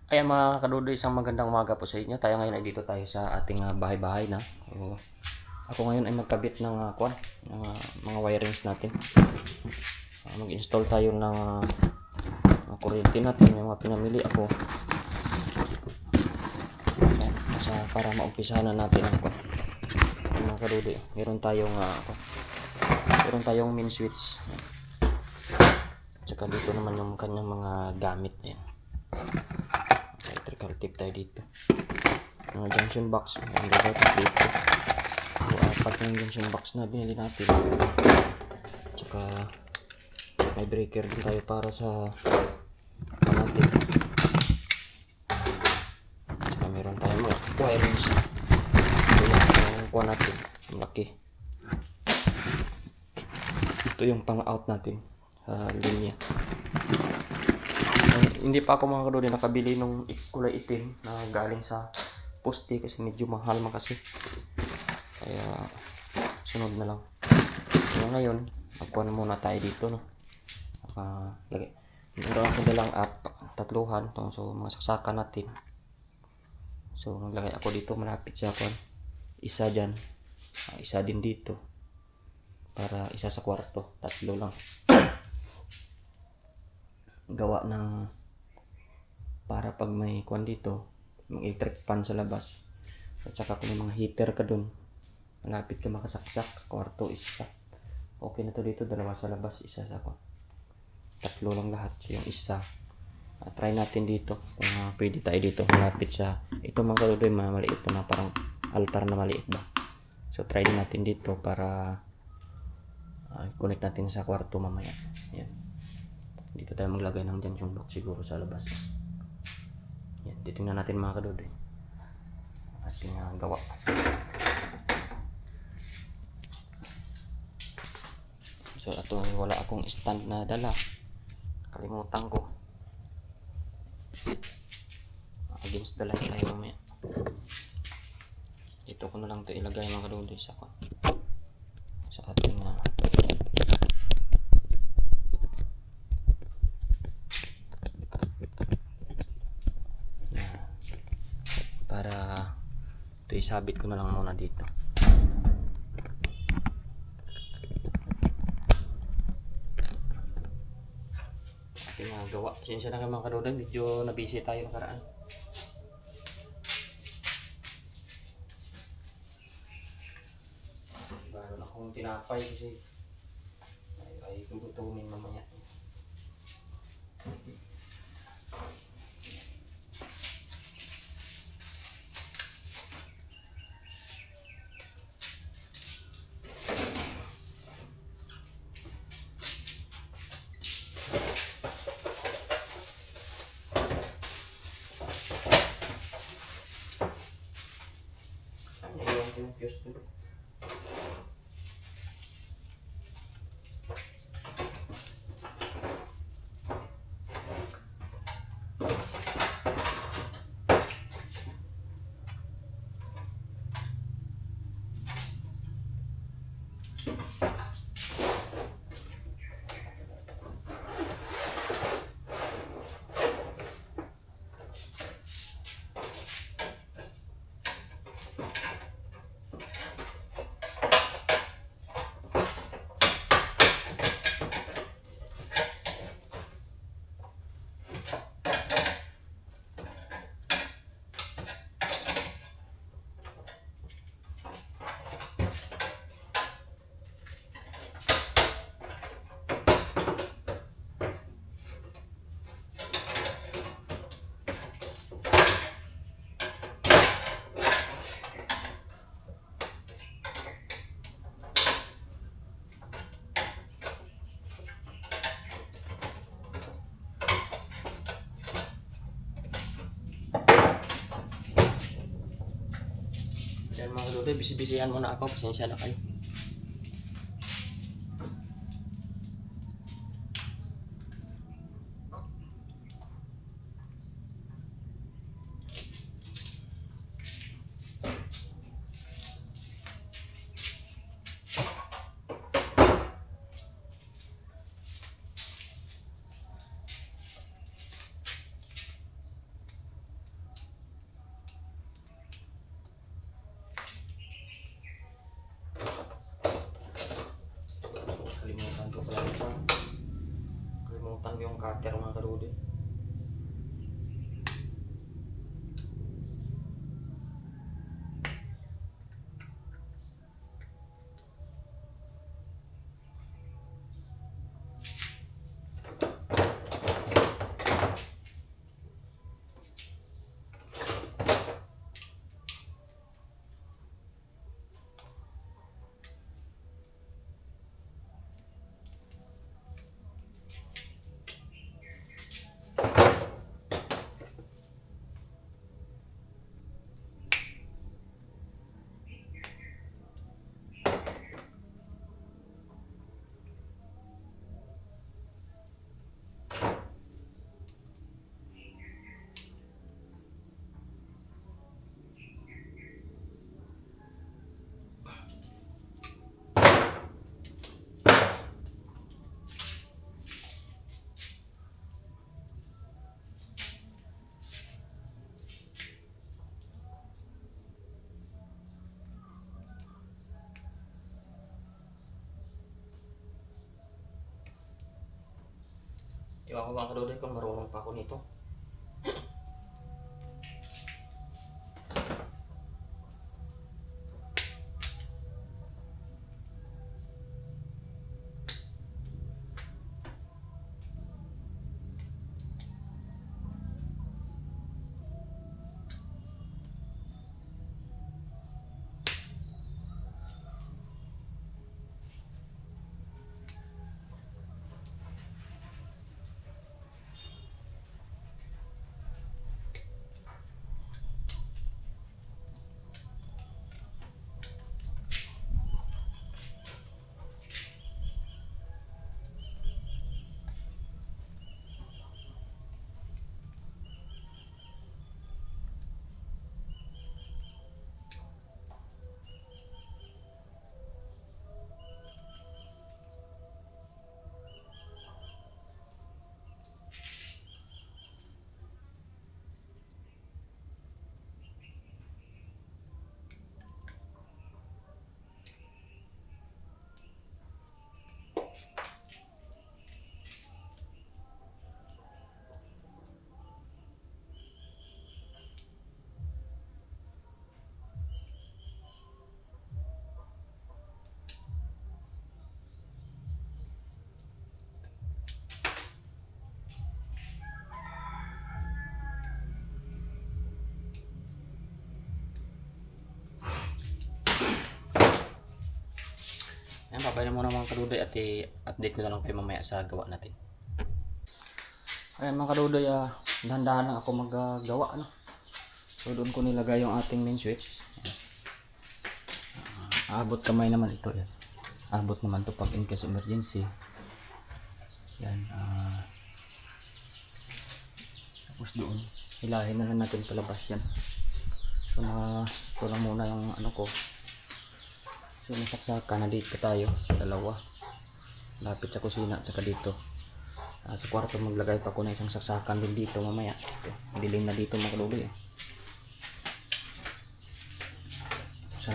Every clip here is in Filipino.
Ayan mga kadudoy, isang magandang umaga po sa inyo. Tayo ngayon ay dito tayo sa ating bahay-bahay na. So, ako ngayon ay magkabit ng ng, mga wirings natin. Mag-install tayo ng kuryente natin, yung mga pinamili ako. Ayan, para maumpisahan na natin ang mga kadudoy. Meron tayong main switch. Tsaka dito naman yung kanyang mga gamit. Ayan. Electrical tape tayo dito. Mga junction box. Ang gagawin dito. So, apat yung junction box na binili natin. Tsaka may breaker din tayo para sa natin. Tsaka meron tayong mga wirings. Ito yung kuha natin. Ang laki. Ito yung pang-out natin sa linya. Hindi pa ako mga kaduli nakabili nung kulay itim na galing sa poste kasi medyo mahal man kasi. Kaya sunod na lang. So ngayon, magkuha na muna tayo dito, no. Lagay. Meron ako dalang tatluhan tong so mga saksakan natin. So naglagay ako dito malapit sa kuan. Isa diyan. Isa din dito. Para isa sa kwarto, tatlo lang. Gawa ng para pag may kuan dito, may electric fan sa labas. At saka kung may mga heater ka dun, malapit ka makasaksak, kwarto isa. Okay na to dito, dalawa sa labas, isa sa kuan. Tatlo lang lahat, so yung isa. Try natin dito, kung pwede tayo dito, malapit sa, ito mga kaludoy, maliit na parang altar na maliit ba. So try din natin dito para connect natin sa kwarto mamaya. Yan. Dito tayo maglagay ng junction box siguro sa labas. Yan, titingnan natin mga kadudoy ating gawa. So ito, wala akong stand na dala, kalimutan ko. Against dala tayo mamaya. Ito ko na lang ito ilagay mga kadudoy sa ating para ito isabit ko na lang muna dito. Ating gawa. Sinsya na kayo mga kadudoy, medyo nabisi tayo nakaraan. Baron akong tinapay kasi ay gugutumin mamaya. Yung fuse dito. Yan mga kadudoy, bisibisihan muna ako, pasensya na kayo. yung cutter mga kaludi. Iwan ko mga kaludi kung marunong pa ako nito. Ayan, papayin muna mga kadudoy at i-update ko na lang kayo mamaya sa gawa natin. Ayan mga kadudoy, dahan-dahan lang ako maggawa. So doon ko nilagay yung ating main switch. Aabot kamay naman ito. Yan. Aabot naman to pag in case emergency. Yan. Tapos doon, hilahin na lang natin palabas yan. So ito lang muna yung ano ko. So nasaksakan na dito tayo, dalawa. Lapit sa kusina at saka dito. Sa kwarto maglagay pa ko na isang saksakan din dito mamaya. Ito, dilim na dito mga kaluloy. Sa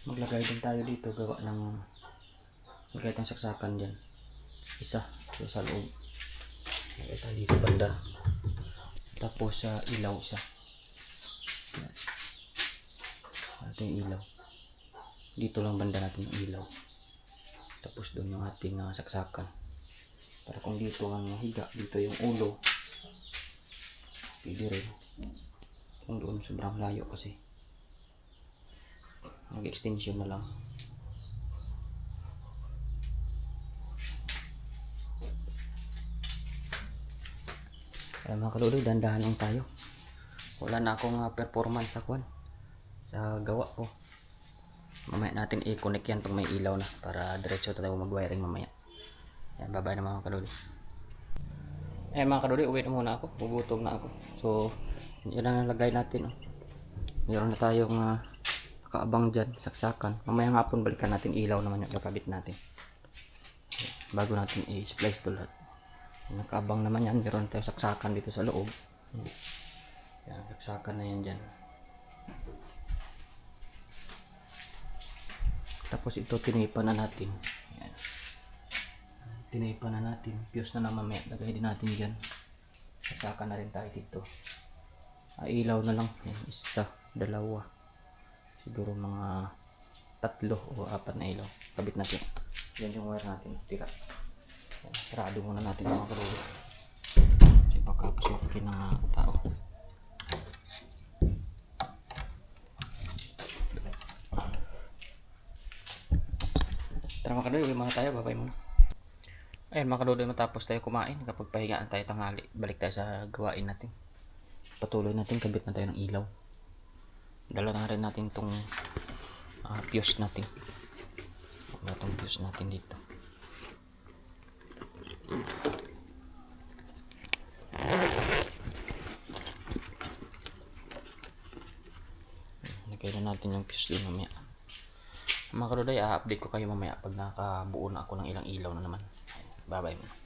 maglagay din tayo dito, gawa ng maglagay tayong saksakan dyan. Isa sa loob. Maglagay tayo dito banda. Tapos sa ilaw isa. Yan. Ito yung ilaw. Dito lang banda natin yung ilaw. Tapos doon yung ating saksakan. Para kung dito ang higa, dito yung ulo. Pwede rin. Kung doon sobrang layo kasi. Nag-extension na lang. Kaya mga kaluloy, dandahan lang tayo. Wala na akong performance sa gawa ko. Mamaya natin i-connect yan pag may ilaw na para diretso tayo mag-wiring mamaya. Yan, bye-bye na mga kaluloy. Mga kaluloy, uwi na muna ako. Gugutom na ako. So, yan ang nalagay natin. Meron na tayong kaabang dyan, saksakan. Mamaya hapon balikan natin ilaw naman yung kakabit natin. Bago natin i-splice to lahat. Nakaabang naman yan. Meron tayong saksakan dito sa loob. Yan, saksakan na yan dyan. Tapos ito tinipan na natin. Ayan. Tinipan na natin. Fuse na naman mamaya. Lagay din natin dyan. Sasaka na rin tayo dito. Ilaw na lang. Ayan, isa, dalawa. Siguro mga 3 o 4 na ilaw. Kabit natin. Yan yung wire natin. Tira. Ayan, sarado muna natin mga kalulu. Kasi baka pasukin ng tao. Tara mga kalulu, mga tayo. Babay muna. Ayun mga kalulu, matapos tayo kumain. Kapag pahingaan tayo tanghali, balik tayo sa gawain natin. Patuloy natin, kabit na tayo ng ilaw. Dala na rin natin itong fuse natin. Itong fuse natin dito. Lagay na natin yung fuse din mamaya. Mga kaluday, update ko kayo mamaya pag nakabuo na ako ng ilang ilaw na naman. Bye bye.